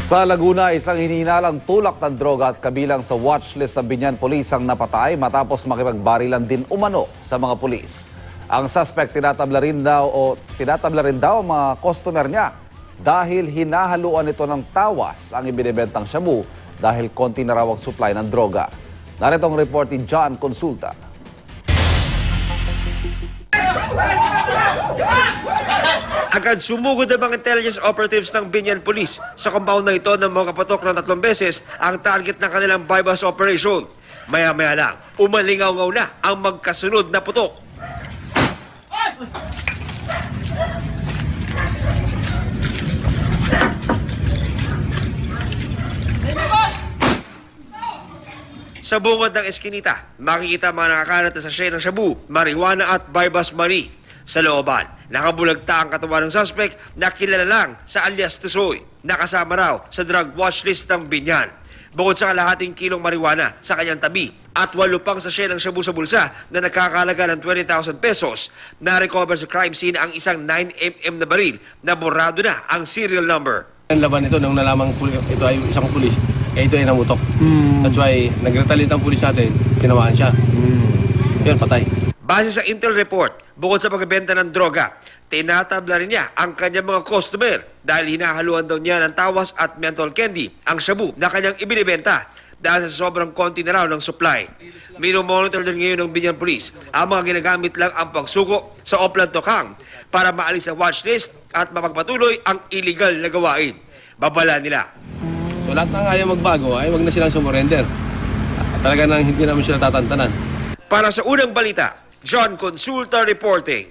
Sa Laguna, isang hinihinalang tulak ng droga at kabilang sa watchlist ng Biñan Police ang napatay matapos makipagbarilan din umano sa mga pulis. Ang suspect tinatabla rin daw ang mga customer niya dahil hinahaluan ito ng tawas ang ibinebentang shabu dahil konti na raw ang supply ng droga. Narito ang report ni John Consulta. Agad sumugod ang mga intelligence operatives ng Biñan Police sa compound na ito ng mga kapatok ng 3 beses ang target ng kanilang bypass operation. Maya-maya lang, umalingaw-ngaw na ang magkasunod na putok. Sa bungad ng eskinita, makikita mga nakakalat na sachet ng shabu, marijuana at bypass money. Sa looban, nakabulagta ang katawan ng suspect na kilala lang sa alias Tusoy, nakasama raw sa drug watchlist ng Biñan. Bukod sa kalahating kilong marijuana sa kanyang tabi at 8 pang sachet ng shabu sa bulsa na nakakalaga ng 20,000 pesos, na-recover sa crime scene ang isang 9mm na baril na borrado na ang serial number. Ang laban ito nung nalamang ito ay isang pulis, ito ay namutok. That's why nag-retaliate ang pulis natin, tinawaan siya. Yun, patay. Base sa Intel report, bukod sa pagbebenta ng droga, tinatabla rin niya ang kanyang mga customer dahil hinahaluan daw niya ng tawas at menthol candy ang shabu na kanyang ibinibenta dahil sa sobrang konti na raw ng supply. Minomonitor din ngayon ng Biñan Police ang mga ginagamit lang ang pagsuko sa Oplan Tokang para maalis sa watchlist at mapagpatuloy ang illegal na gawain. Babala nila. So lahat ng ayaw magbago ay wag na silang sumurrender. Talaga nang hindi naman sila tatantanan. Para sa unang balita, John Consulta reporting.